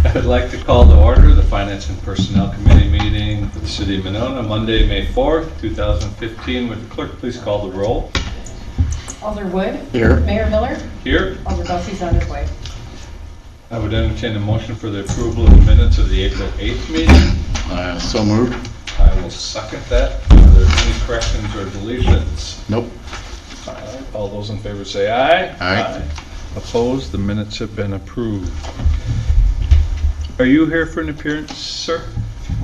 I'd like to call to order the Finance and Personnel Committee meeting for the City of Monona, Monday, May 4th, 2015. Would the clerk please call the roll? Alder Wood. Here. Mayor Miller. Here. Alder Bussey's on his way. I would entertain a motion for the approval of the minutes of the April 8th meeting. So moved. I will second that. Are there any corrections or deletions? Nope. All those in favor say aye. Aye. Opposed? The minutes have been approved. Are you here for an appearance, sir?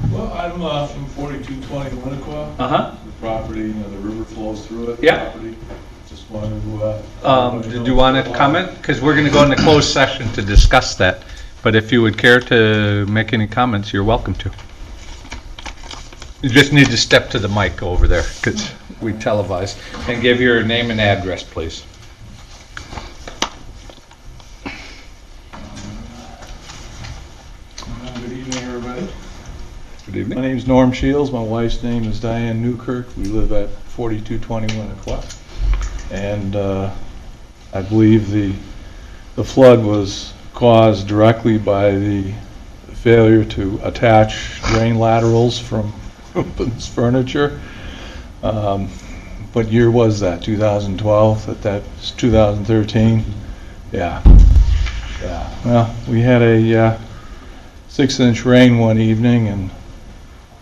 Well, I'm from 4220 Winnequa. Uh-huh. The property, the river flows through it. Yeah. Property. Just wanted to. Did you want to comment? Because we're going to go into closed session to discuss that. But if you would care to make any comments, you're welcome to. You just need to step to the mic over there because we televise. And give your name and address, please. Good evening, everybody. Good evening. My name is Norm Shields. My wife's name is Diane Newkirk. We live at 4220 Winnequa. And I believe the flood was caused directly by the failure to attach drain laterals from Rubens Furniture. What year was that? 2012? That's 2013? Yeah. Well, we had a 6-inch rain one evening, and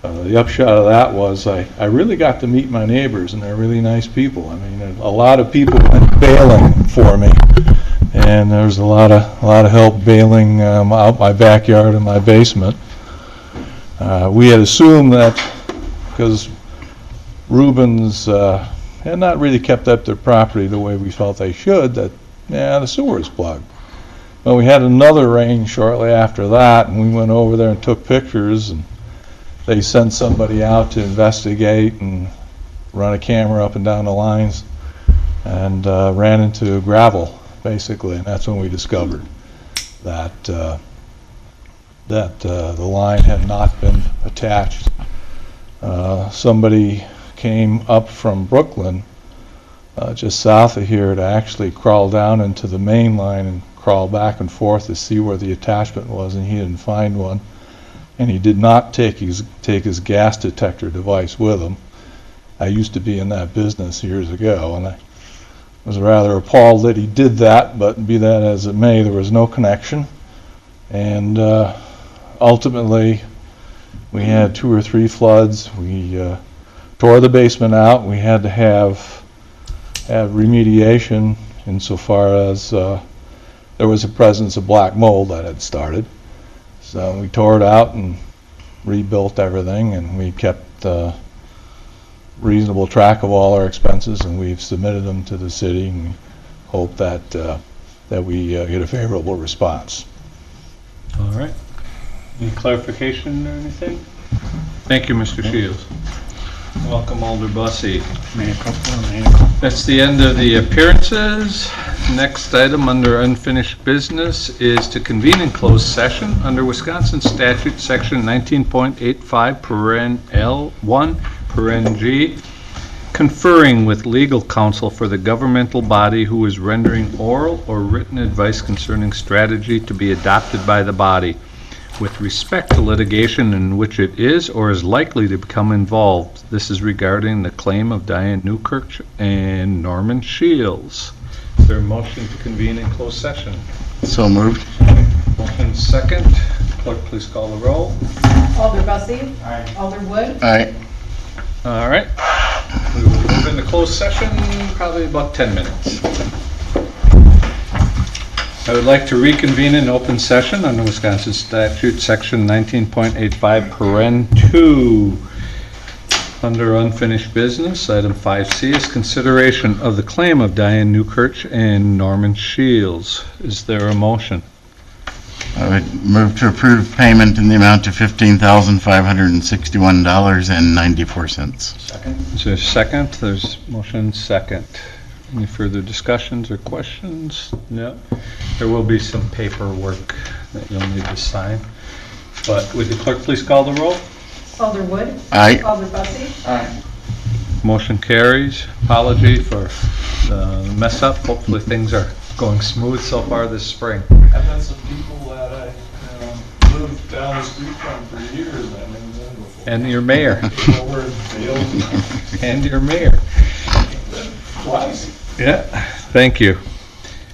the upshot of that was I really got to meet my neighbors, and they're really nice people. I mean, a lot of people went bailing for me, and there was a lot of help bailing out my backyard and my basement. We had assumed that because Rubens had not really kept up their property the way we felt they should, that the sewer was plugged. Well, we had another rain shortly after that, and we went over there and took pictures, and they sent somebody out to investigate and run a camera up and down the lines, and ran into gravel, basically, and that's when we discovered that the line had not been attached. Somebody came up from Brooklyn, just south of here, to actually crawl down into the main line and crawl back and forth to see where the attachment was, and he didn't find one. And he did not take his gas detector device with him. I used to be in that business years ago, and I was rather appalled that he did that, but be that as it may, there was no connection. And ultimately, we had 2 or 3 floods. We tore the basement out. We had to have remediation insofar as there was a presence of black mold that had started. So we tore it out and rebuilt everything, and we kept reasonable track of all our expenses, and we've submitted them to the city, and we hope that we get a favorable response. All right. Any clarification or anything? Thank you, Mr. Shields. Welcome, Alder Bussey. That's the end of the appearances. Next item under unfinished business is to convene in closed session under Wisconsin Statute Section 19.85 paren L1 paren G, conferring with legal counsel for the governmental body who is rendering oral or written advice concerning strategy to be adopted by the body with respect to litigation in which it is or is likely to become involved. This is regarding the claim of Diane Newkirk and Norman Shields. Is there a motion to convene in closed session? So moved. Motion second. Clerk, please call the roll. Alder Bussey. Aye. Alder Wood. Aye. All right. We will move into closed session, probably about 10 minutes. I would like to reconvene in open session under Wisconsin Statute Section 19.85 paren 2. Under unfinished business, item 5C is consideration of the claim of Diane Newkirk and Norman Shields. Is there a motion? I would move to approve payment in the amount of $15,561.94. Second. Is there a second? There's motion second. Any further discussions or questions? No. There will be some paperwork that you'll need to sign. But would the clerk please call the roll? Alder Wood. Aye. Alder Bussey. Aye. Motion carries. Apology for the mess up. Hopefully things are going smooth so far this spring. I've had some people that I lived down the street from for years, and I never done before. And your mayor. Came over and failed. And your mayor. Twice. Yeah, thank you.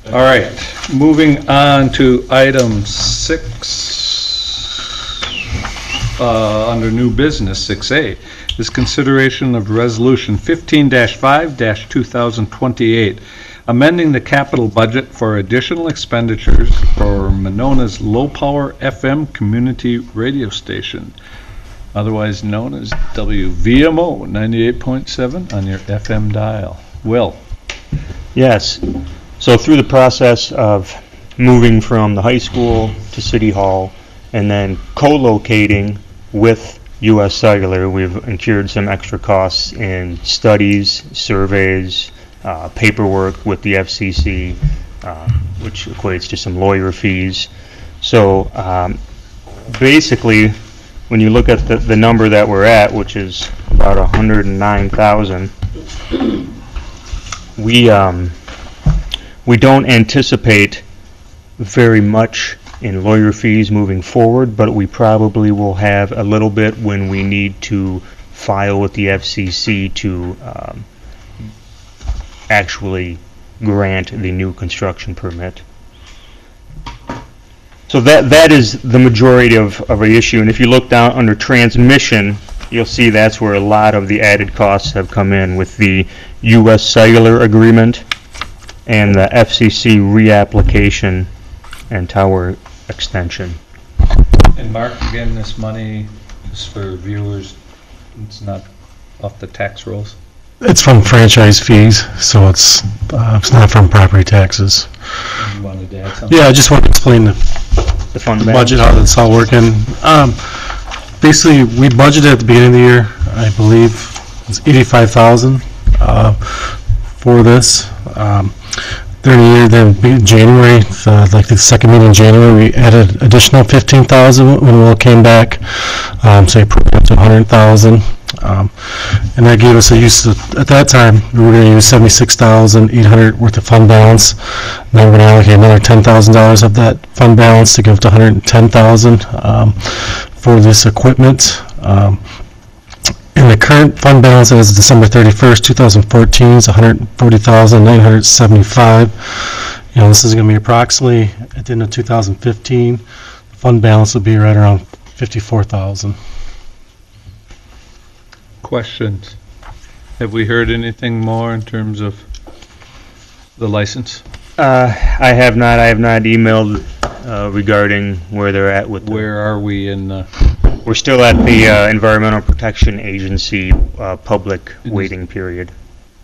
All right, moving on to item 6, under new business, 6A, is consideration of resolution 15-5-2028, amending the capital budget for additional expenditures for Monona's low-power FM community radio station, otherwise known as WVMO 98.7 on your FM dial. Will? Yes. So through the process of moving from the high school to City Hall and then co-locating with U.S. Cellular, we've incurred some extra costs in studies, surveys, paperwork with the FCC, which equates to some lawyer fees. So basically, when you look at the number that we're at, which is about 109,000, we don't anticipate very much in lawyer fees moving forward, but we probably will have a little bit when we need to file with the FCC to actually grant the new construction permit. So that is the majority of our issue, and if you look down under transmission, you'll see that's where a lot of the added costs have come in with the U.S. Cellular agreement and the FCC reapplication and tower extension. And Mark, again, this money is for viewers, it's not off the tax rolls? It's from franchise fees, so it's not from property taxes. You wanted to add something? Yeah, I just want to explain the fund budget, how that's all working. Basically, we budgeted at the beginning of the year, I believe, it's $85,000 for this. During the year, then January, like the second meeting in January, we added additional $15,000 when Will came back, so he put it up to $100,000. And that gave us a use of, at that time, we were going to use $76,800 worth of fund balance. Now we're going to allocate another $10,000 of that fund balance to give to $110,000 for this equipment. And the current fund balance as of December 31st, 2014 is $140,975. You know, this is going to be approximately at the end of 2015. The fund balance will be right around $54,000. Questions? Have we heard anything more in terms of the license? I have not emailed regarding where they're at with Where are we in the... We're still at the Environmental Protection Agency public waiting period.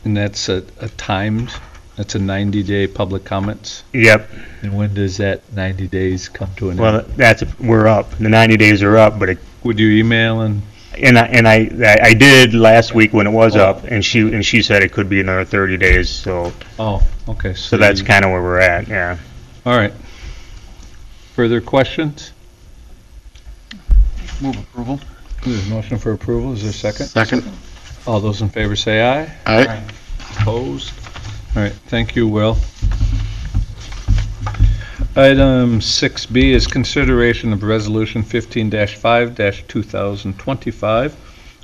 And that's a timed, that's a 90-day public comments? Yep. And when does that 90 days come to an Well, end? we're up. The 90 days are up, but Would you email and... I did last week when it was up, and she said it could be another 30 days. So Oh, okay. so that's kind of where we're at. Yeah. All right. Further questions? Move approval. There's a motion for approval. Is there a second? Second. All those in favor say aye. Aye. Opposed? All right, thank you, Will. Item 6B is consideration of Resolution 15-5-2025,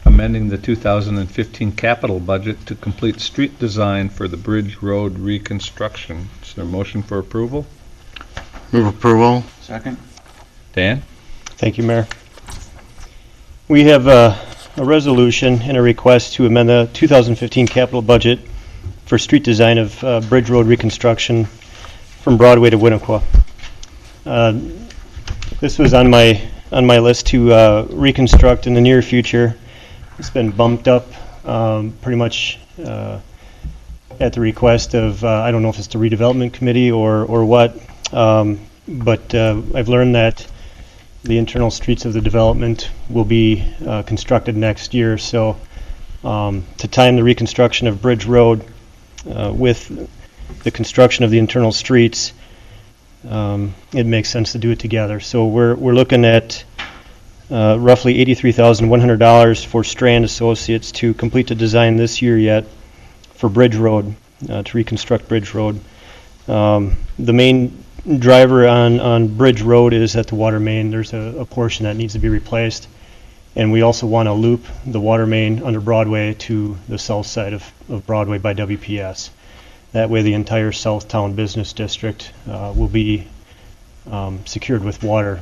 amending the 2015 capital budget to complete street design for the Bridge Road reconstruction. Is there a motion for approval? Move approval. Second. Dan? Thank you, Mayor. We have a resolution and a request to amend the 2015 capital budget for street design of Bridge Road reconstruction from Broadway to Winnequa. This was on my list to reconstruct in the near future. It's been bumped up pretty much at the request of, I don't know if it's the redevelopment committee or what, but I've learned that the internal streets of the development will be constructed next year. So to time the reconstruction of Bridge Road with the construction of the internal streets, it makes sense to do it together. So we're looking at roughly $83,100 for Strand Associates to complete the design this year yet for Bridge Road, to reconstruct Bridge Road. The main driver on Bridge Road is at the water main. There's a portion that needs to be replaced. And we also want to loop the water main under Broadway to the south side of Broadway by WPS. That way the entire Southtown Business District will be secured with water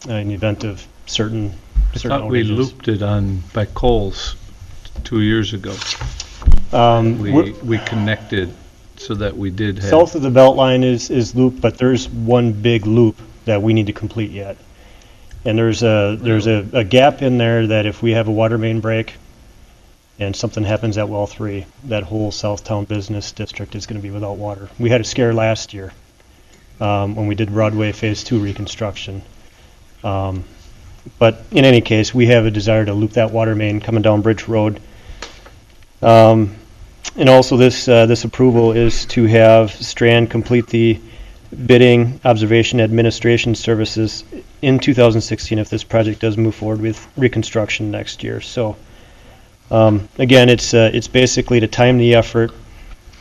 in the event of certain I thought we outages. looped it on, by Coles 2 years ago. We connected so that we did have. South of the belt line is looped, but there's one big loop that we need to complete yet. And there's a gap in there that if we have a water main break and something happens at well 3, that whole Southtown Business District is going to be without water. We had a scare last year when we did Broadway Phase 2 reconstruction. But in any case, we have a desire to loop that water main coming down Bridge Road. And also this approval is to have Strand complete the bidding, observation, administration services in 2016 if this project does move forward with reconstruction next year. So again, it's basically to time the effort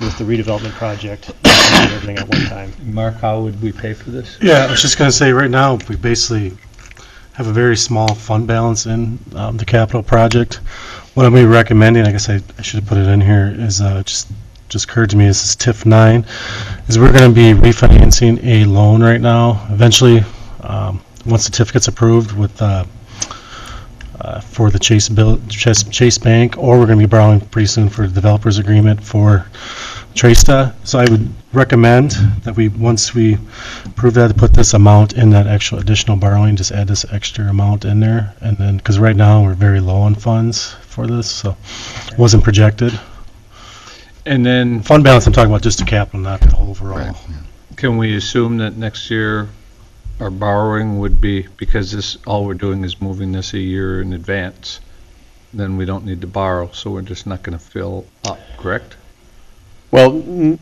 with the redevelopment project and do everything at one time. Mark, how would we pay for this? Yeah, I was just going to say, right now, we basically have a very small fund balance in the capital project. What I'm going to be recommending, I guess I should have put it in here, is just occurred to me, this is TIF 9, is we're going to be refinancing a loan right now. Eventually, once the TIF gets approved with for the Chase Bank, or we're going to be borrowing pretty soon for the developers agreement for Tresta. So I would recommend that once we approve that, to put this amount in that actual additional borrowing, just add this extra amount in there. And then, because right now we're very low on funds for this, so it wasn't projected. And then Fund balance, I'm talking about just the capital, not the overall. Right. can we assume that next year our borrowing would be, because this, all we're doing is moving this a year in advance, then we don't need to borrow, so we're just not going to fill up, correct? Well,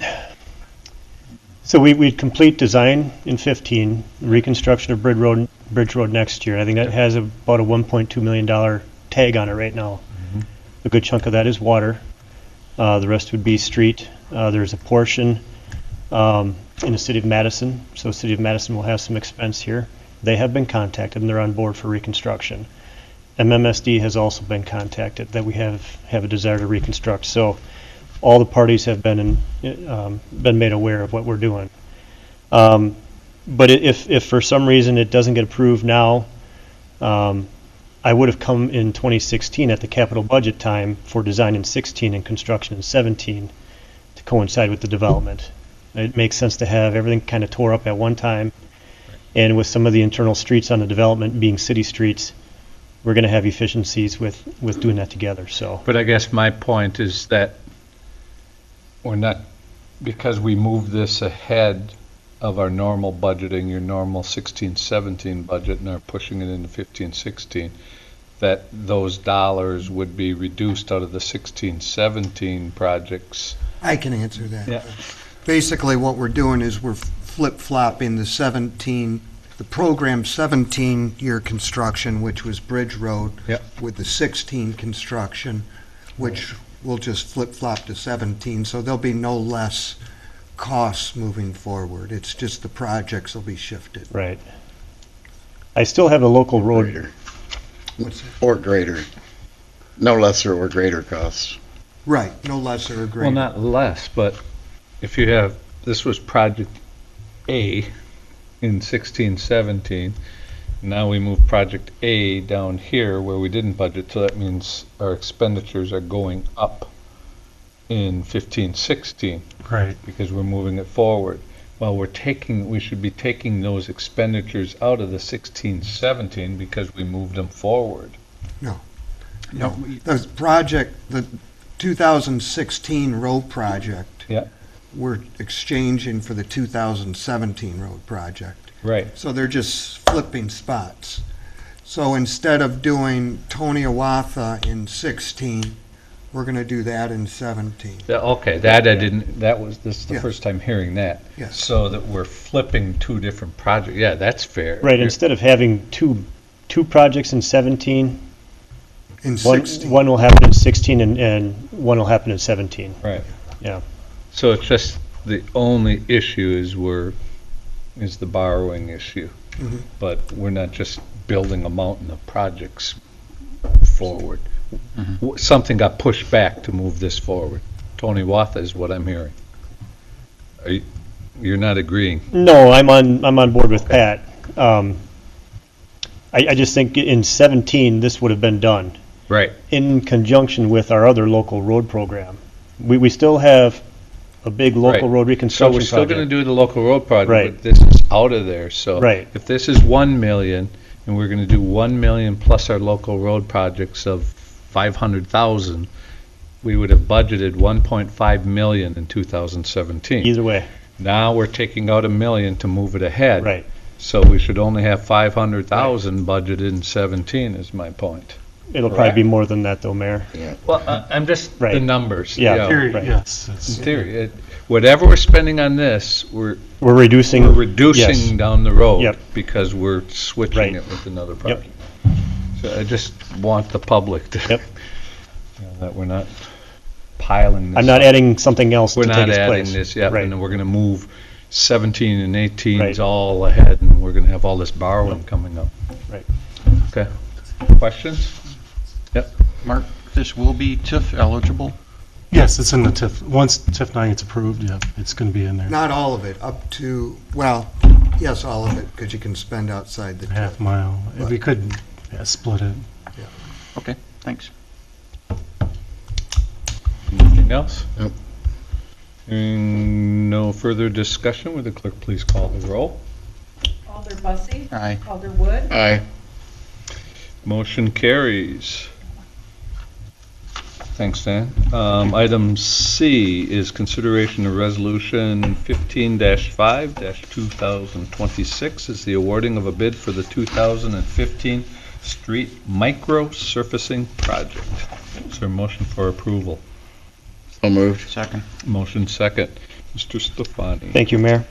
so we'd complete design in 15, reconstruction of Bridge Road next year. I think that has about a $1.2 million tag on it right now. Mhm. A good chunk of that is water. The rest would be street. There's a portion in the city of Madison, so city of Madison will have some expense here. They have been contacted and they're on board for reconstruction. MMSD has also been contacted that we have a desire to reconstruct. So all the parties have been made aware of what we're doing. But if for some reason it doesn't get approved now, I would have come in 2016 at the capital budget time for design in 16 and construction in 17 to coincide with the development. It makes sense to have everything kind of tore up at one time, and with some of the internal streets on the development being city streets, we're going to have efficiencies with doing that together. So, But I guess my point is that we're not, because we moved this ahead of our normal budgeting, your normal 16-17 budget, and are pushing it into 15-16, that those dollars would be reduced out of the 16-17 projects. I can answer that. Yeah. Basically, what we're doing is we're flip-flopping the program 17-year construction, which was Bridge Road, Yep. with the 16 construction, which will just flip-flop to 17, so there'll be no less costs moving forward. It's just the projects will be shifted. right. I still have a local road. Greater. What's that? Or greater. No lesser or greater costs. Right, no lesser or greater. Well, not less, but if you have, this was project A in 16-17, now we move project A down here where we didn't budget, so that means our expenditures are going up in 15-16 Right. because we're moving it forward. Well, we should be taking those expenditures out of the 16-17 because we moved them forward. No, the project, the 2016 road project, Yeah. we're exchanging for the 2017 road project. Right. So they're just flipping spots. So instead of doing Toniawatha in 16, we're going to do that in 17. Okay, that I didn't, this is the Yeah. first time hearing that. Yes. So that we're flipping two different projects. Yeah, that's fair. Right, instead of having two projects in 17, In 16. one will happen in 16 and one will happen in 17. Right. Yeah. So it's just, the only issue is we're is the borrowing issue. Mhm. But we're not just building a mountain of projects forward. Something got pushed back to move this forward. Tony Watha is what I'm hearing. You're not agreeing? No, I'm on board with Pat. I just think in 17, this would have been done Right. in conjunction with our other local road program. We still have a big local Right. road So reconstruction we're still going to project. do the local road project, Right. but this is out of there, so. Right. If this is 1 million, and we're going to do 1 million plus our local road projects of 500,000, we would have budgeted 1.5 million in 2017. Either way, Now we're taking out 1 million to move it ahead. right. So we should only have 500,000 budgeted in 17, is my point. It'll probably be more than that though, Mayor. Well, I'm just, the Right. numbers. Yeah. you know. Theory, right. yes. In it's- theory, whatever we're spending on this, we're We're reducing. reducing down the road. Yep. Because we're switching Right. it with another project. So I just want the public to, Yep. that we're not piling this I'm not up. adding something else to We're take not its adding place. this, yeah, Right. and then we're gonna move 17 and 18s Right. all ahead, and we're gonna have all this borrowing coming up. Right. Okay. Questions? Yep. Mark, this will be TIF eligible? Yes, it's in the TIF. Once TIF 9 gets approved, yeah, it's going to be in there. Not all of it, up to, well, yes, all of it, because you can spend outside the TIF. Half mile. If we could split it. Okay, thanks. Anything else? Nope. Hearing no further discussion, would the clerk please call the roll? Alder Bussey? Aye. Alder Wood? Aye. Motion carries. Thanks, Dan. Item C is consideration of resolution 15-5-2026 is the awarding of a bid for the 2015 street microsurfacing project. Is there a motion for approval? So moved. Second. Motion second. Mr. Stefani. Thank you, Mayor.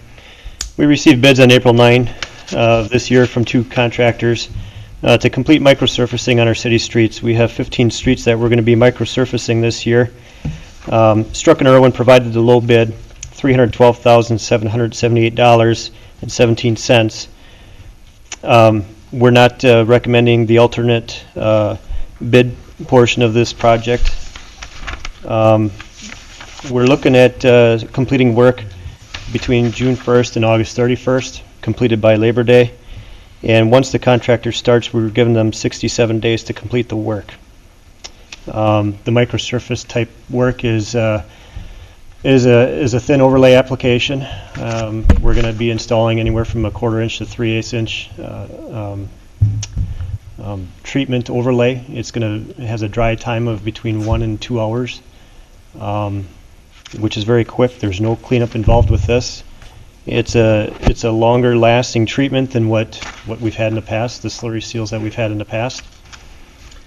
We received bids on April 9 of this year from 2 contractors to complete microsurfacing on our city streets. We have 15 streets that we're going to be microsurfacing this year. Struck and Irwin provided the low bid, $312,778.17. We're not recommending the alternate bid portion of this project. We're looking at completing work between June 1st and August 31st, completed by Labor Day. And once the contractor starts, we're giving them 67 days to complete the work. The microsurface type work is a thin overlay application. We're going to be installing anywhere from a 1/4 inch to 3/8 inch treatment overlay. It has a dry time of between 1 and 2 hours, which is very quick. There's no cleanup involved with this. It's a longer lasting treatment than what we've had in the past, the slurry seals that we've had in the past.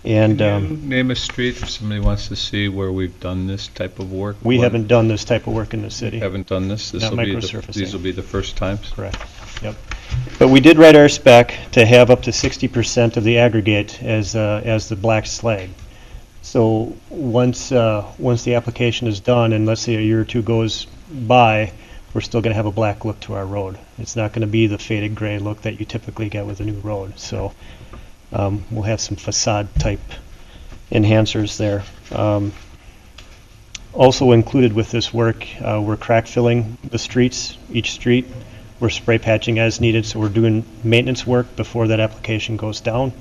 And Can you name a street if somebody wants to see where we've done this type of work? we When- haven't done this type of work in the city. Haven't done this? Not microsurfacing. These will be the first times? Correct. Yep. But we did write our spec to have up to 60% of the aggregate as the black slag. So once the application is done, and let's say a year or two goes by, we're still going to have a black look to our road. It's not going to be the faded gray look that you typically get with a new road. So we'll have some facade type enhancers there. Also included with this work, we're crack filling the streets, each street. We're spray patching as needed, so we're doing maintenance work before that application goes down.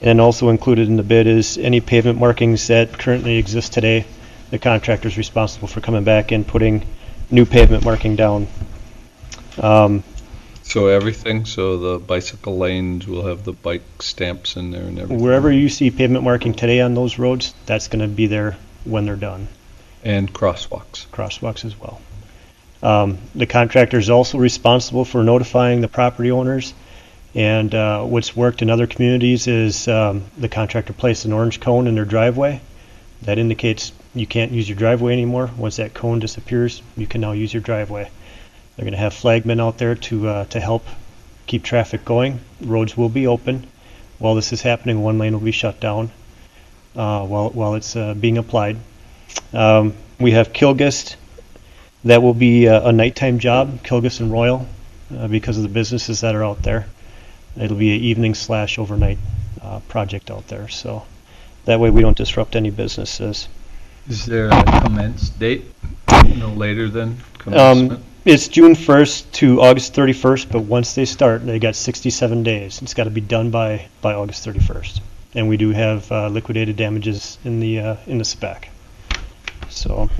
And also included in the bid is any pavement markings that currently exist today. The contractor is responsible for coming back and putting new pavement marking down. So everything, so the bicycle lanes will have the bike stamps in there and everything? Wherever you see pavement marking today on those roads, that's going to be there when they're done. And crosswalks. Crosswalks as well. The contractor is also responsible for notifying the property owners. And what's worked in other communities is the contractor placed an orange cone in their driveway. That indicates you can't use your driveway anymore. Once that cone disappears, you can now use your driveway. They're going to have flagmen out there to help keep traffic going. Roads will be open. While this is happening, one lane will be shut down while it's being applied. We have Kilgist. That will be a nighttime job, Kilgist and Royal. because of the businesses that are out there. It'll be an evening/overnight project out there, so that way we don't disrupt any businesses. Is there a commence date? No later than commencement? It's June 1st to August 31st, but once they start, they got 67 days. It's got to be done by August 31st. And we do have liquidated damages in the spec. So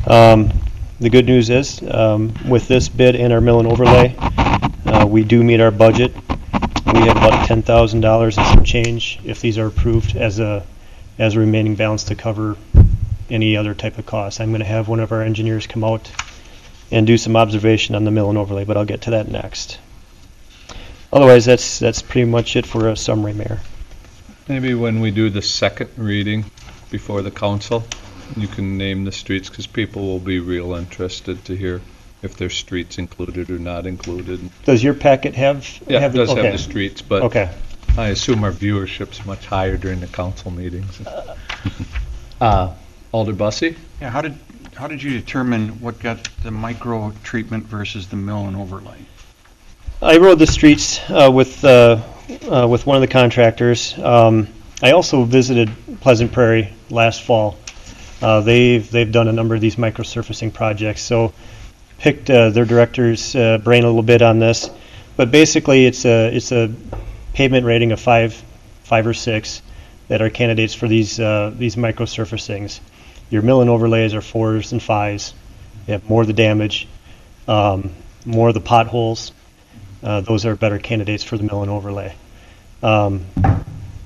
the good news is, with this bid and our mill and overlay, we do meet our budget. We have about $10,000 and some change if these are approved as a remaining balance to cover any other type of cost. I'm going to have one of our engineers come out and do some observation on the mill and overlay, but I'll get to that next. Otherwise, that's pretty much it for a summary, Mayor. Maybe when we do the second reading before the council, you can name the streets, because people will be real interested to hear if there's streets included or not included. Does your packet have? Yeah, it does okay. have the streets, but Okay. I assume our viewership's much higher during the council meetings. Alder Bussey? Yeah, how did you determine what got the micro treatment versus the mill and overlay? I rode the streets with one of the contractors. I also visited Pleasant Prairie last fall. They've done a number of these microsurfacing projects, so picked their director's brain a little bit on this. But basically, it's a pavement rating of 5 or 6 that are candidates for these microsurfacings. Your mill and overlays are 4s and 5s. You have more of the damage, more of the potholes. Those are better candidates for the mill and overlay.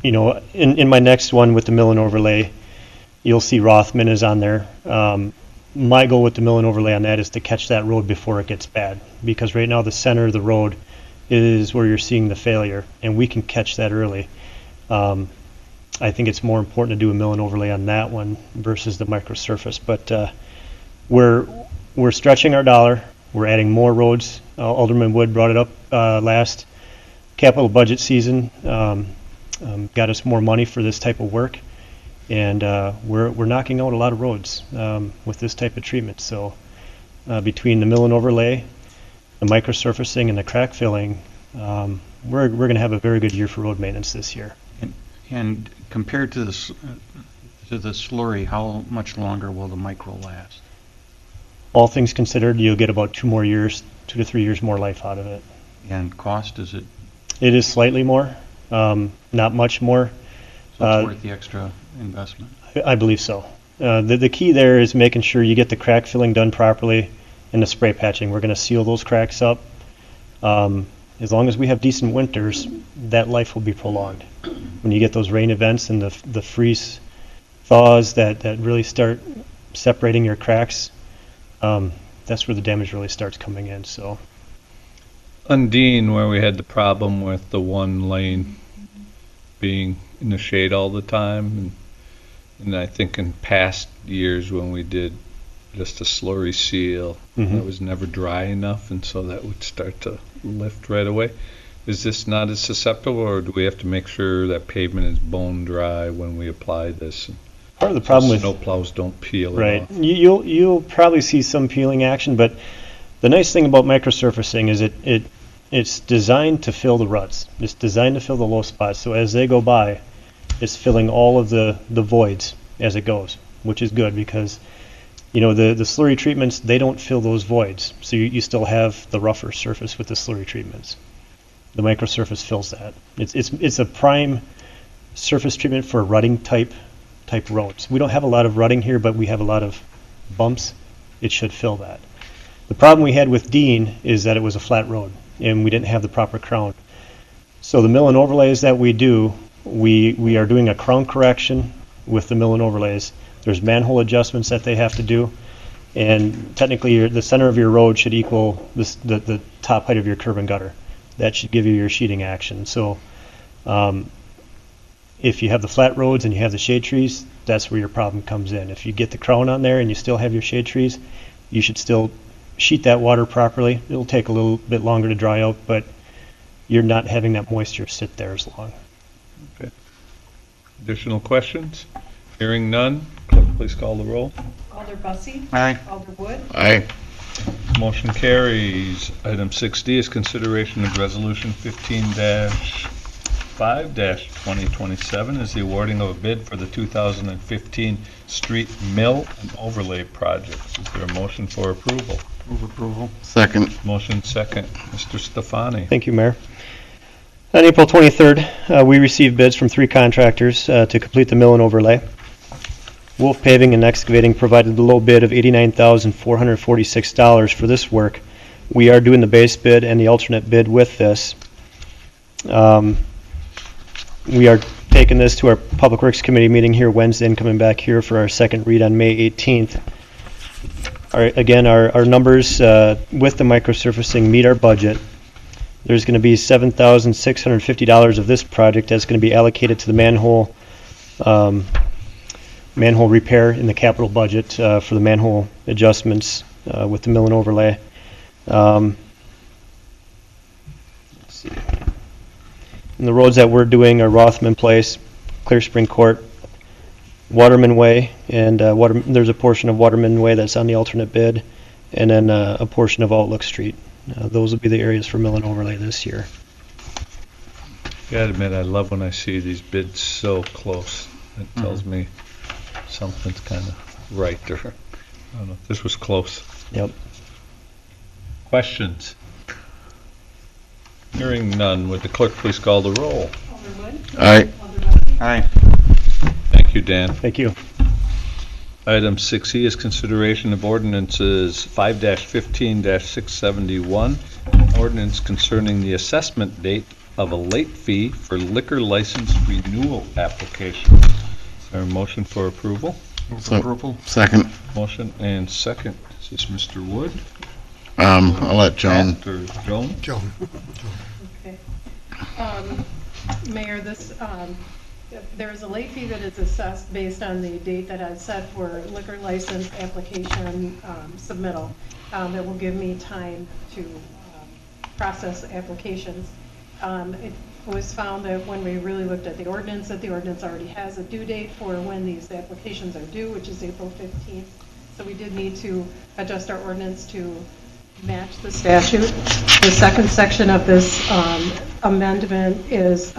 In my next one with the mill and overlay, you'll see Rothman is on there. My goal with the mill and overlay on that is to catch that road before it gets bad, because right now the center of the road is where you're seeing the failure, and we can catch that early. I think it's more important to do a mill and overlay on that one versus the microsurface, but we're stretching our dollar. We're adding more roads. Alderman Wood brought it up last capital budget season. Got us more money for this type of work, and we're knocking out a lot of roads with this type of treatment. So between the mill and overlay, the microsurfacing, and the crack filling, we're going to have a very good year for road maintenance this year. And compared to the slurry, how much longer will the micro last? All things considered, you'll get about 2 to 3 years more life out of it. And cost, is it? It is slightly more, not much more. So it's worth the extra investment? I believe so. The key there is making sure you get the crack filling done properly and the spray patching. We're going to seal those cracks up. As long as we have decent winters, that life will be prolonged. When you get those rain events and the freeze thaws that really start separating your cracks, that's where the damage really starts coming in. So, Undine, where we had the problem with the one lane being in the shade all the time, and I think in past years when we did just a slurry seal, it was never dry enough, and so that would start to lift right away. Is this not as susceptible, or do we have to make sure that pavement is bone dry when we apply this? Part of the problem with snow plows don't peel it right, off. you'll probably see some peeling action, but the nice thing about microsurfacing is it's designed to fill the ruts. It's designed to fill the low spots. So as they go by, it's filling all of the voids as it goes, which is good because the slurry treatments, they don't fill those voids. So you still have the rougher surface with the slurry treatments. The microsurface fills that. It's a prime surface treatment for rutting type roads. We don't have a lot of rutting here, but we have a lot of bumps. It should fill that. The problem we had with Dean is that it was a flat road and we didn't have the proper crown. So the mill and overlays that we do, we are doing a crown correction with the mill and overlays. There's manhole adjustments that they have to do, and technically the center of your road should equal the top height of your curb and gutter. That should give you your sheeting action. So if you have the flat roads and you have the shade trees, that's where your problem comes in. If you get the crown on there and you still have your shade trees, you should still sheet that water properly. It'll take a little bit longer to dry out, but you're not having that moisture sit there as long. Okay. Additional questions? Hearing none, clerk, please call the roll. Alder Bussey? Aye. Alder Wood? Aye. Motion carries. Item 6D is consideration of Resolution 15-5-2027 is the awarding of a bid for the 2015 street mill and overlay projects. Is there a motion for approval? Move approval. Second. Motion second. Mr. Stefani. Thank you, Mayor. On April 23rd, we received bids from 3 contractors to complete the mill and overlay. Wolf Paving and Excavating provided the low bid of $89,446 for this work. We are doing the base bid and the alternate bid with this. We are taking this to our Public Works Committee meeting here Wednesday and coming back here for our second read on May 18th. Our numbers with the microsurfacing meet our budget. There's going to be $7,650 of this project that's going to be allocated to the manhole repair in the capital budget for the manhole adjustments with the mill and overlay. Let's see. And the roads that we're doing are Rothman Place, Clear Spring Court, Waterman Way, and there's a portion of Waterman Way that's on the alternate bid, and then a portion of Outlook Street. Those will be the areas for mill and overlay this year. Gotta admit, I love when I see these bids so close. It tells me something's kind of right there. I don't know. This was close. Yep. Questions? Hearing none, would the clerk please call the roll? Alder Wood. Aye. Alder Busse. Aye. Thank you, Dan. Thank you. Item 6E is consideration of ordinances 5-15-671, ordinance concerning the assessment date of a late fee for liquor license renewal application. Is there a motion for approval? Move So- approval. Second. Motion and second. Is this Mr. Wood? I'll let Joan. Pat or Joan? Joan. Okay. Mayor, there is a late fee that is assessed based on the date that I've set for liquor license application submittal. That will give me time to process applications. It was found that when we really looked at the ordinance, that the ordinance already has a due date for when these applications are due, which is April 15th. So we did need to adjust our ordinance to match the statute. The second section of this amendment is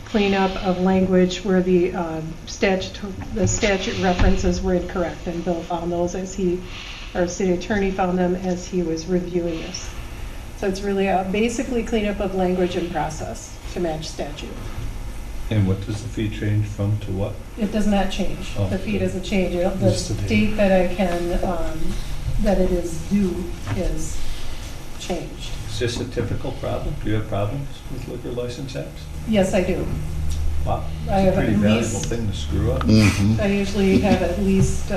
cleanup of language where the statute references were incorrect, and Bill found those our city attorney found them as he was reviewing this. So it's really basically cleanup of language and process to match statute. And what does the fee change from to what? It does not change. Oh. The fee doesn't change. The Just the date. date that I can, that it is due is changed. Is this a typical problem? Do you have problems with liquor license apps? Yes, I do. Wow, I it's a have pretty at valuable least- thing to screw up. Mm-hmm. I usually have at least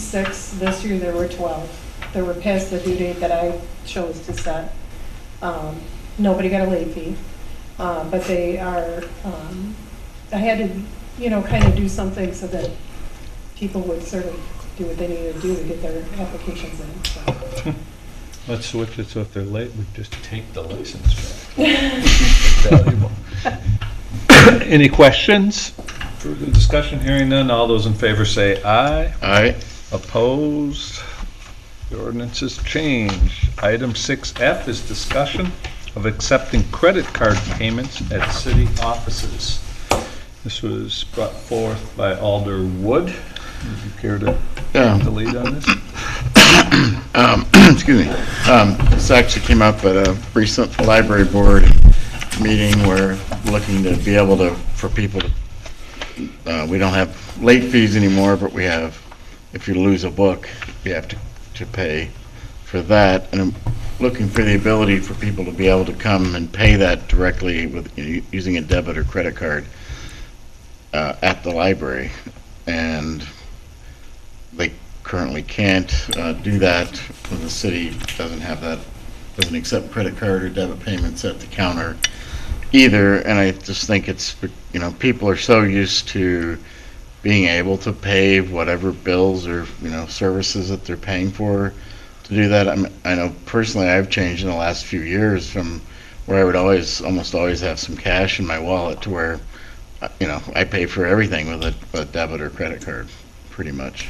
6. This year there were 12. They were past the due date that I chose to set. Nobody got a late fee, but they are, I had to, kind of do something so that people would sort of do what they needed to do to get their applications in. So. Let's switch it so if they're late, we just take the license back. It's valuable. Any questions? Further discussion? Hearing none. All those in favor say aye. Aye. Opposed? The ordinance is changed. Item 6F is discussion of accepting credit card payments at city offices. This was brought forth by Alder Wood. Would you care to take the lead on this? Excuse me. This actually came up at a recent library board meeting where looking to be able to, for people to, we don't have late fees anymore, but we have, if you lose a book, you have to pay for that. And I'm looking for the ability for people to be able to come and pay that directly with using a debit or credit card at the library. And they currently can't do that. The city doesn't accept credit card or debit payments at the counter either. And I just think it's, people are so used to being able to pay whatever bills or, services that they're paying for to do that. I know personally I've changed in the last few years from where I would almost always have some cash in my wallet to where, I pay for everything with a debit or credit card, pretty much.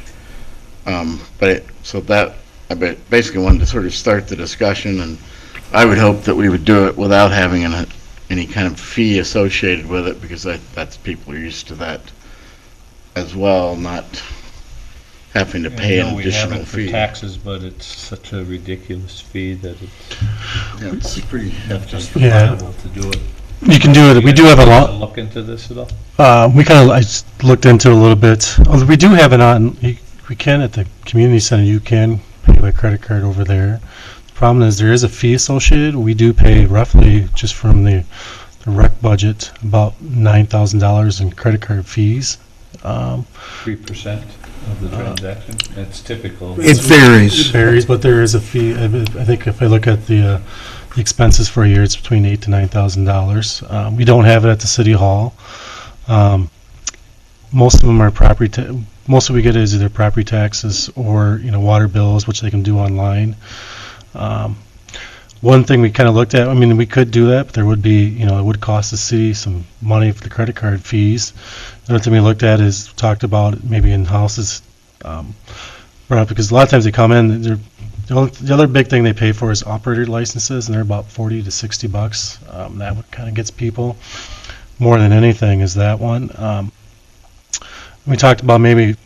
So that basically wanted to sort of start the discussion, and I would hope that we would do it without having any kind of fee associated with it, because that's people are used to that as well, not having to pay an additional We have it fee. for taxes, but it's such a ridiculous fee that It's pretty hefty. justifiable to do it. You can do it, we do have a lot. Look into this at all? We kind of, I just looked into it a little bit. Although we do have it on, we can at the community center, you can pay by credit card over there. The problem is there is a fee associated. We do pay roughly, just from the rec budget, about $9,000 in credit card fees. 3% of the transaction? That's typical. It varies. It varies, but there is a fee. I think if I look at the expenses for a year, it's between $8,000 to $9,000. We don't have it at the city hall. Most of them are most of we get is either property taxes or water bills, which they can do online. One thing we kind of looked at, I mean, we could do that, but there would be, it would cost the city some money for the credit card fees. Another thing we looked at is talked about maybe in houses, because a lot of times they come in, the other big thing they pay for is operator licenses, and they're about $40 to $60. That one kind of gets people more than anything is that one. We talked about maybe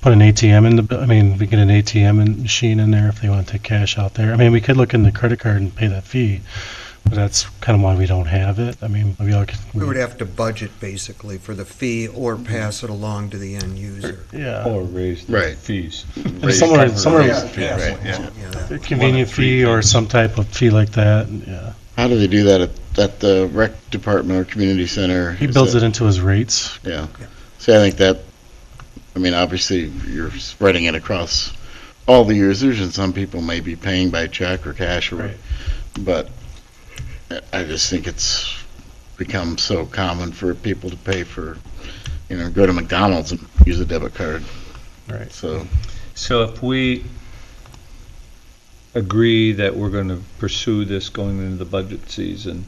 put an ATM in we get an ATM machine in there if they want to take cash out there. I mean, we could look in the credit card and pay that fee, but that's kind of why we don't have it. I mean, We would have to budget basically for the fee or pass it along to the end user. yeah. Or raise the Right. fees. Somewhere Right, yeah. a convenient fee or some type of fee like that. Yeah. How do they do that at the rec department or community center? He builds it into his rates. Yeah. See, I think that, obviously, you're spreading it across all the users, and some people may be paying by check or cash, but I just think it's become so common for people to pay for, go to McDonald's and use a debit card. Right. So, if we agree that we're going to pursue this going into the budget season,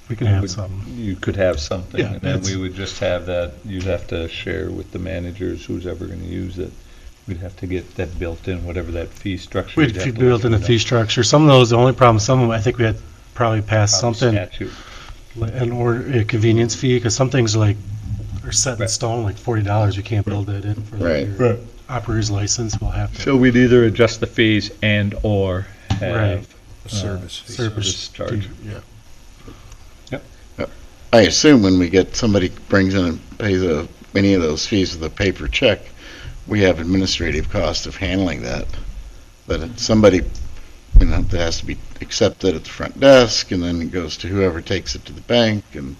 We can have some. you could have something, Yeah, and then that's- we would just have that, you'd have to share with the managers, who's ever going to use it. We'd have to get that built in, whatever that fee structure. We'd build in a fee structure. Some of those, the only problem, some of them, I think we had probably passed something, or a convenience fee, because some things are set in Right. stone, like $40, you can't build that in for Right. your operator's license, we'll have to. So we'd either adjust the fees and/or Right. have A service fee. service charge. Yeah. I assume when we get, somebody brings in and pays any of those fees with a paper check, we have administrative cost of handling that. That it's somebody, that has to be accepted at the front desk, and then it goes to whoever takes it to the bank, and,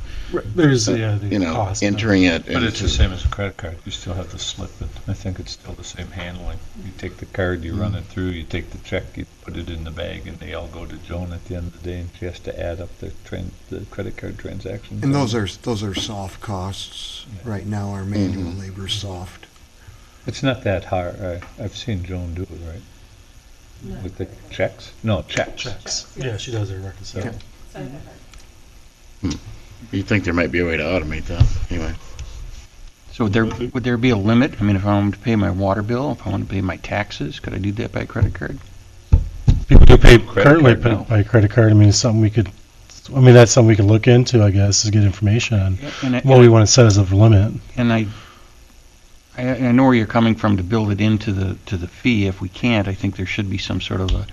There's, the cost. entering it. But it's the into- same as a credit card, you still have to slip it. I think it's still the same handling. You take the card, you run it through, you take the check, you put it in the bag, and they all go to Joan at the end of the day, and she has to add up the credit card transactions. And those are soft costs. Right now, our manual labor's soft. It's not that hard. I've seen Joan do it, right? No. With the checks? No, checks. Checks. Yeah, she does her reconciliation. You think there might be a way to automate that, anyway. So would there be a limit? I mean, if I wanted to pay my water bill, if I want to pay my taxes, could I do that by credit card? People do pay Credit currently card now. by credit card. It's something that's something we could look into, I guess, is get information on And I- what we want to set as a limit. And I know where you're coming from to build it into the fee. If we can't, I think there should be some sort of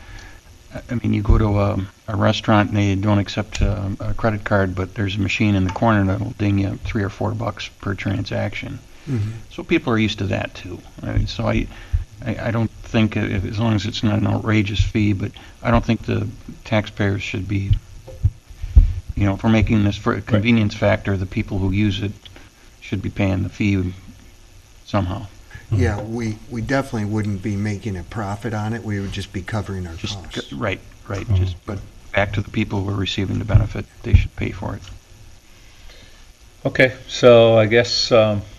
you go to a restaurant and they don't accept a credit card, but there's a machine in the corner that'll ding you $3 or $4 per transaction. So people are used to that too. So I don't think, as long as it's not an outrageous fee, but I don't think the taxpayers should be, if we're making this for a convenience factor, the people who use it should be paying the fee somehow. Yeah, we definitely wouldn't be making a profit on it. We would just be covering our costs. Right, but back to the people who are receiving the benefit, they should pay for it. Okay, so I guess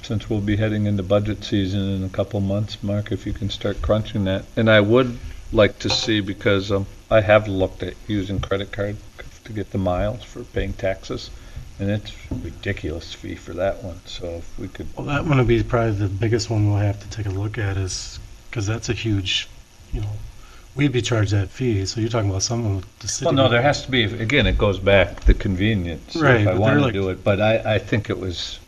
since we'll be heading into budget season in a couple months, Mark, if you can start crunching that. And I would like to see, because I have looked at using credit card to get the miles for paying taxes, and it's a ridiculous fee for that one. So if we could, Well, that one would be probably the biggest one we'll have to take a look at, is because that's a huge, we'd be charged that fee, so you're talking about someone with the city. Well, no, there has to be, again, it goes back to convenience. Right, If I but want they're to like- do it, but I think it was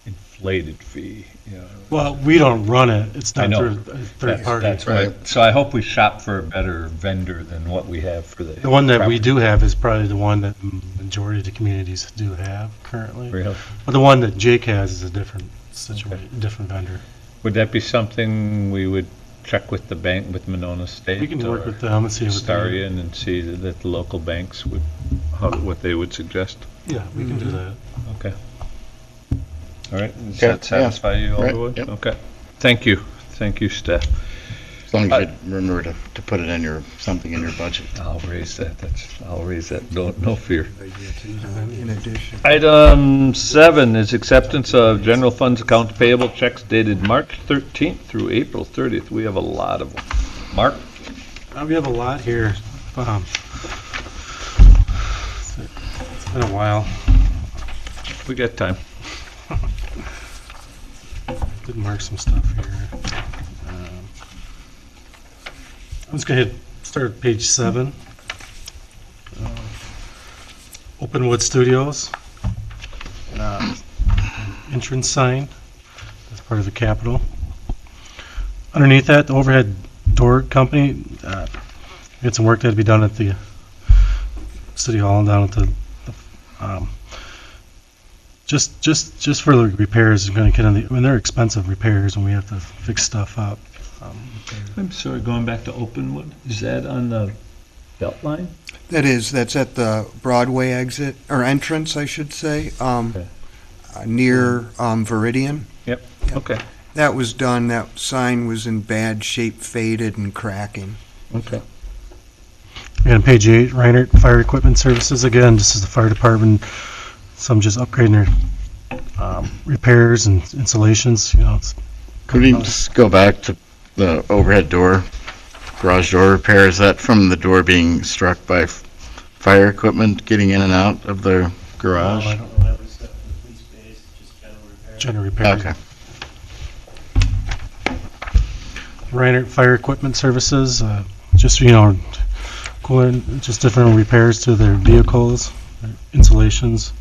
inflated fee, you know. Well, we don't run it, it's I done know. through a third That's- party. That's right. So I hope we shop for a better vendor than what we have for the. The one that we property. do have is probably the one that the majority of the communities do have currently. Really? But the one that Jake has is a different situation, different vendor. Would that be something we would check with the bank, with Monona State? We can work or with them and see what they, Starion and see that the local banks would, what they would suggest? yeah, we can do that. Okay. All right, does Okay, that yeah. satisfy you, Right, Alderwood? yep. Okay. Thank you. Thank you, staff. As long as you remember to put it in something in your budget. I'll raise that, I'll raise that, no fear. In addition. Item 7 is acceptance of general funds accounts payable checks dated March 13th through April 30th. We have a lot of them. Mark? We have a lot here. It's been a while. We got time. Did mark some stuff here. I'm just gonna start at page 7. Openwood Studios. Entrance sign. That's part of the Capitol. Underneath that, the overhead door company. We had some work that had to be done at the City Hall and down at the just for the repairs. We're gonna get in I mean, they're expensive repairs when we have to fix stuff up. I'm sorry, going back to Openwood, is that on the Beltline? That's at the Broadway exit, or entrance, I should say, Okay. near Viridian. Yep, Yep. okay, That was done, that sign was in bad shape, faded and cracking. okay. And on page 8, Reinert Fire Equipment Services, again, this is the fire department, some just upgrading their repairs and installations, you know, it's. Could we just go back to the overhead door, garage door repair? Is that from the door being struck by fire equipment getting in and out of the garage? I don't know, that was the police base, just general repairs. Okay. Reinert Fire Equipment Services, just, you know, just different repairs to their vehicles, their installations.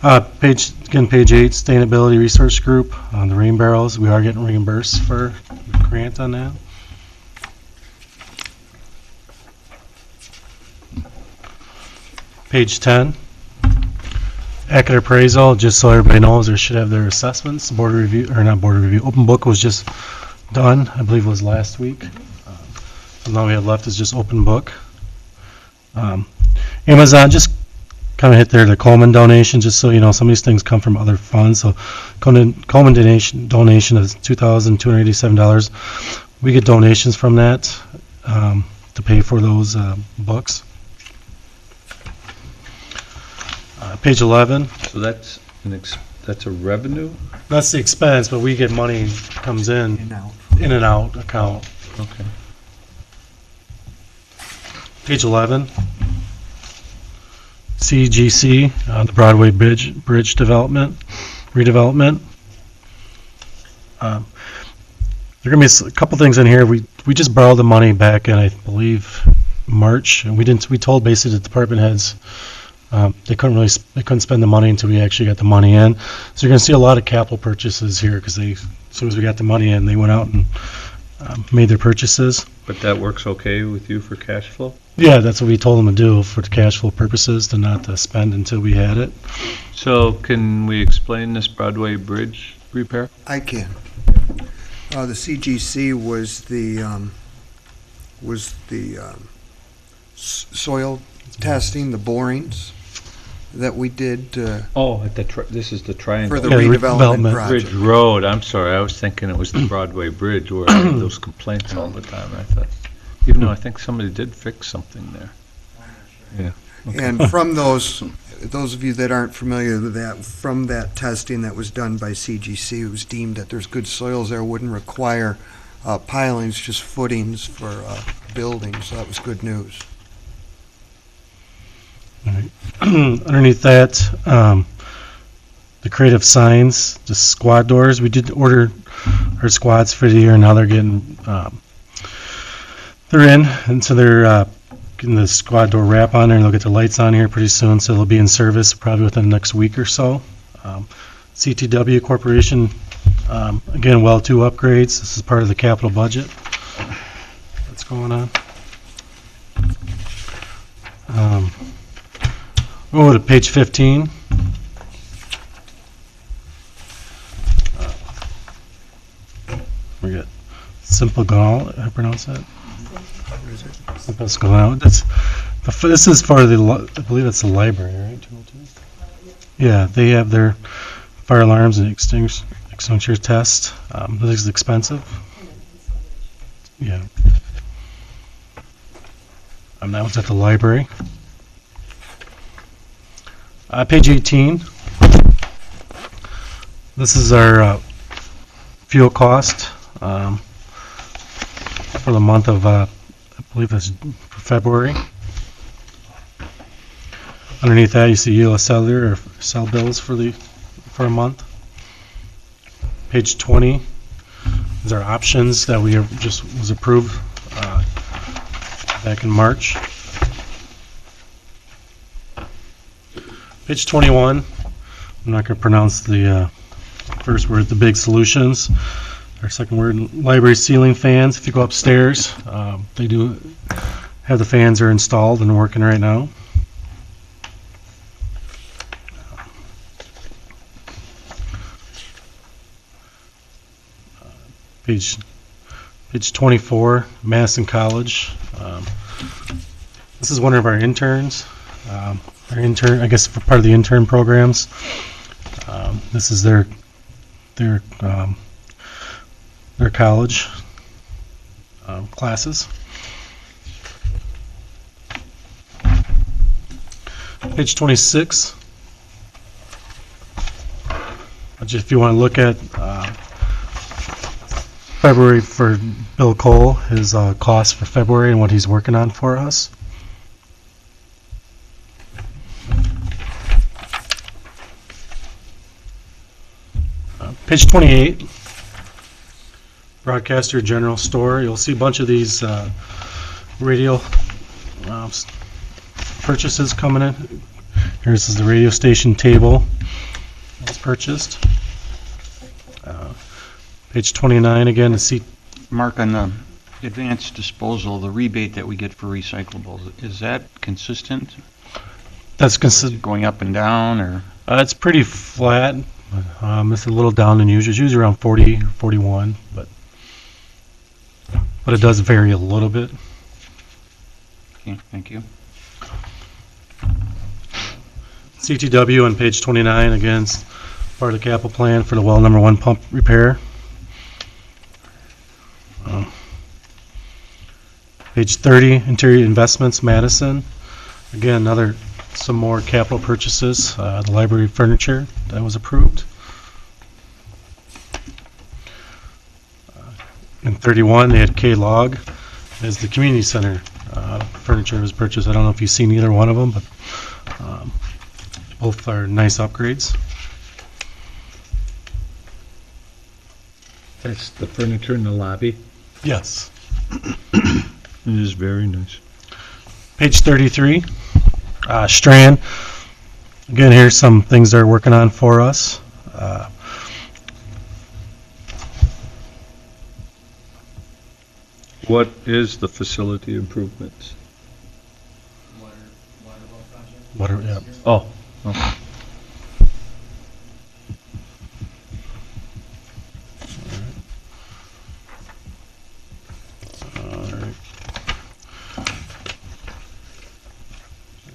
Page 8, Sustainability Resource Group, on the rain barrels, we are getting reimbursed for the grant on that. Page 10, Ackett Appraisal, just so everybody knows, they should have their assessments, board review, or not board review, open book was just done, I believe it was last week. So now we have left is just open book. Amazon, just kind of hit there, the Coleman donation, just so you know, some of these things come from other funds. So Coleman donation is $2,287. We get donations from that to pay for those books. Page 11, So that's that's a revenue? that's the expense, but we get money comes in and out account. Okay. Page 11, CGC, the Broadway Bridge development, redevelopment. There are gonna be a couple things in here. We just borrowed the money back in, I believe, March, and we told basically the department heads they couldn't spend the money until we actually got the money in. So you're gonna see a lot of capital purchases here because as soon as we got the money in, they went out and made their purchases. But that works okay with you for cash flow? Yeah, that's what we told them to do for the cash flow purposes, to not to spend until we had it. So can we explain this Broadway Bridge repair? I can. The CGC was the soil testing, the borings that we did Oh, this is the triangle. for the Yeah, the redevelopment redevelopment. Bridge project. Road, I'm sorry, I was thinking it was the Broadway Bridge where I had those complaints all the time, I thought. Even though I think somebody did fix something there. Yeah. And from those of you that aren't familiar with that, from that testing that was done by CGC, it was deemed that there's good soils there, wouldn't require pilings, just footings for buildings, so that was good news. Underneath that, the creative signs, the squad doors, we did order our squads for the year, and now they're getting They're in, and so they're getting the squad door wrap on there, and they'll get the lights on here pretty soon, so they'll be in service probably within the next week or so. CTW Corporation, again, well 2 upgrades. This is part of the capital budget that's going on. Go to page 15. We got Simple Gal, I pronounce that? Simple Gal. This is for the, I believe it's the library, right? 202? Yeah, they have their fire alarms and extinguisher test. This is expensive. Yeah. That was at the library. Page 18. This is our fuel cost for the month of, I believe that's for February. Underneath that, you see US Cellular or cell bills for a month. Page 20 is our options that we was approved back in March. Page 21, I'm not going to pronounce the first word, the big solutions. Our second word, library ceiling fans. If you go upstairs, they do have the fans are installed and working right now. Page 24, Madison College. This is one of our interns. Our intern, I guess, for part of the intern programs. This is their college classes. Page 26. If you want to look at February for Bill Cole, his cost for February and what he's working on for us. Page 28, Broadcaster General Store. You'll see a bunch of these radio purchases coming in. Here's the radio station table that's purchased. Page 29 again to see. Mark, on the advanced disposal, the rebate that we get for recyclables, is that consistent? That's consistent. Going up and down, or? It's pretty flat. It's a little down than usual. It's usually around 40, 41, but it does vary a little bit. Okay, thank you. CTW on page 29, again, part of the capital plan for the well number 1 pump repair. Page 30, Interior Investments, Madison. Again, some more capital purchases. The library furniture that was approved. In 31, they had K-Log as the community center furniture was purchased. I don't know if you've seen either one of them, but both are nice upgrades. That's the furniture in the lobby. Yes. It is very nice. Page 33, Strand. Again, here's some things they're working on for us. What is the facility improvements? Water, yeah. Oh, okay.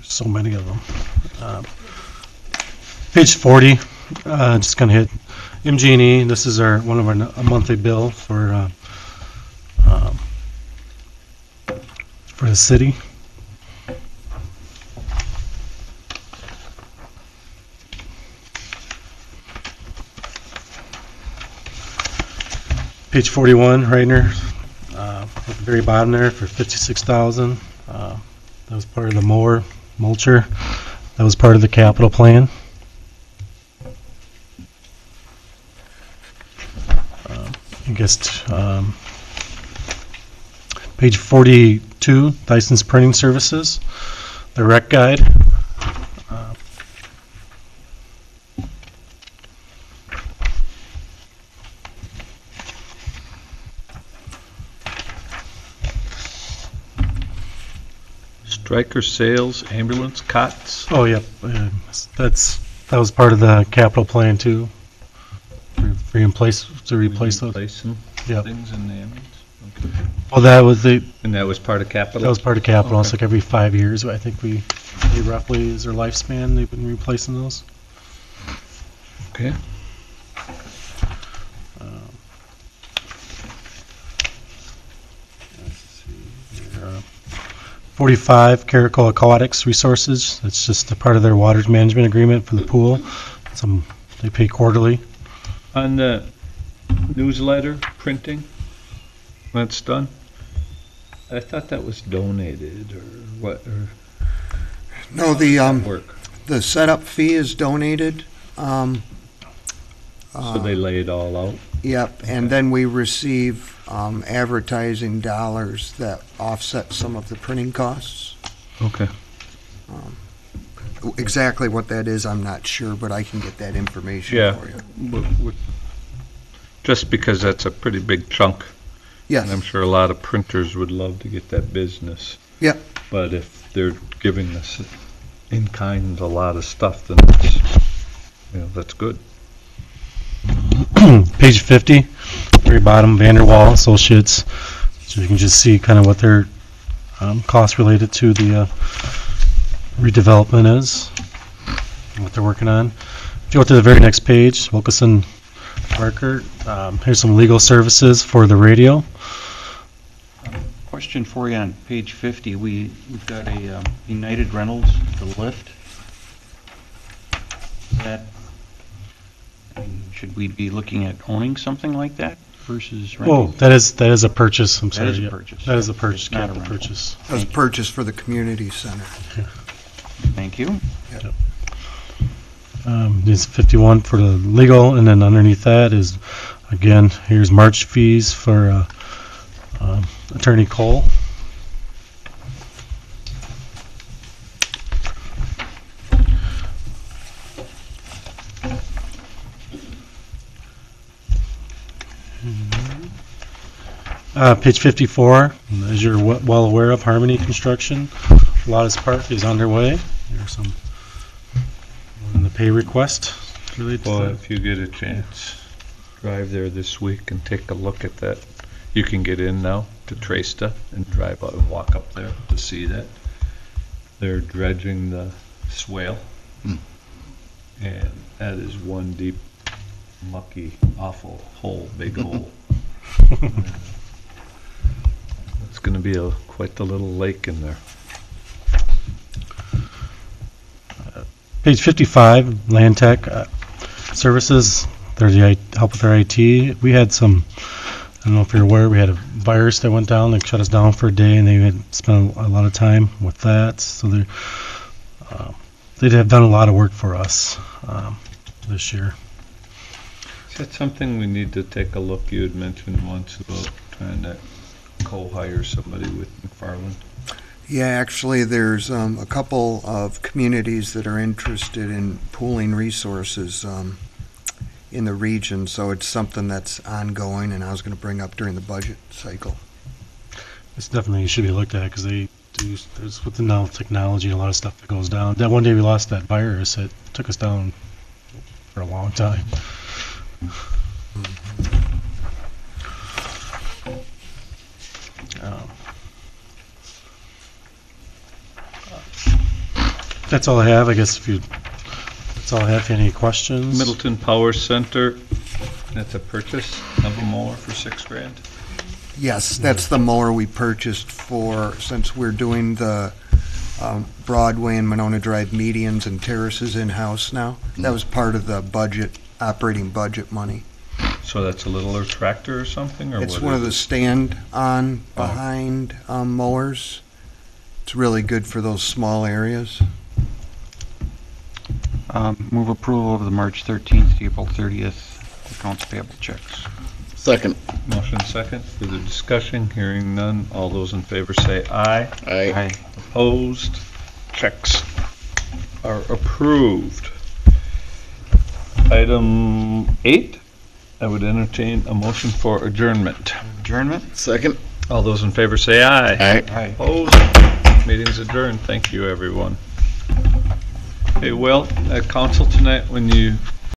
So many of them. Page 40, just going to hit MG&E. This is a monthly bill for the city. Page 41, Reitner, at the very bottom there for $56,000. That was part of the mulcher. That was part of the capital plan. I guess Page 42, licensed printing services, the rec guide. Striker sales, ambulance, cots. Oh, yep, that was part of the capital plan too. To replace those. Replace some Yep. things in the ambulance. Okay. Well, that was And that was part of capital? that was part of capital. It's Okay. like every 5 years, I think we roughly is their lifespan, they've been replacing those. Okay. Let's see here, 45, Caracal Aquatics Resources. That's just a part of their water management agreement for the pool. They pay quarterly. On the newsletter printing, that's done? I thought that was donated or what, or No, work? the setup fee is donated. So they lay it all out? Yep, and then we receive advertising dollars that offset some of the printing costs. Okay. Exactly what that is, I'm not sure, but I can get that information Yeah. for you. Just because that's a pretty big chunk. And I'm Yes, sure a lot of printers would love to get that business. Yep. But if they're giving us in kind a lot of stuff, then it's, that's good. Page 50, very bottom, Vanderwall Associates. So you can just see kind of what their costs related to the redevelopment is, and what they're working on. If you go to the very next page, Wilkinson Parker, here's some legal services for the radio. Question for you on page 50, we've got a United Rentals, the lift. Should we be looking at owning something like that versus Oh, renting? that is a purchase, I'm sorry. is a yeah. purchase. That is a purchase, It's not a capital rental. purchase. that was purchased for the community center. Thank you. There's 51 for the legal, and then underneath that is, again, here's March fees for Attorney Cole. Page 54, as you're well aware of, Harmony Construction, Lotus Park is underway. There's some in the pay request related to Well, that. if you get a chance, drive there this week and take a look at that. You can get in now to Tresta and drive out and walk up there to see that. They're dredging the swale. And that is one deep, mucky, awful hole, big hole. It's gonna be quite the little lake in there. Page 55, Land Tech Services, they're the help with their IT. We had some, I don't know if you're aware, we had a virus that went down, that shut us down for a day, and they had spent a lot of time with that. So they have done a lot of work for us this year. Is that something we need to take a look? You had mentioned once about trying to co-hire somebody with McFarland. Yeah, actually, there's a couple of communities that are interested in pooling resources in the region, so it's something that's ongoing, and I was going to bring up during the budget cycle. It's definitely should be looked at, because there's with the now technology and a lot of stuff that goes down. That one day we lost that virus, it took us down for a long time. That's all I have. I guess that's all I have. If you have any questions? Middleton Power Center, that's a purchase of a mower for $6,000. Yes, that's the mower we purchased since we're doing the Broadway and Monona Drive medians and terraces in-house now. That was part of the operating budget money. So that's a littler tractor or something, or It's what one is of the it? stand-on behind mowers. It's really good for those small areas. Move approval of the March 13th to April 30th accounts payable checks. Second. Motion second, further discussion, hearing none. All those in favor say aye. Aye. Opposed? Checks are approved. Item 8, I would entertain a motion for adjournment. Adjournment? Second. All those in favor say aye. Aye. Opposed? Meeting's adjourned. Thank you, everyone. Hey, Will, at council tonight, when you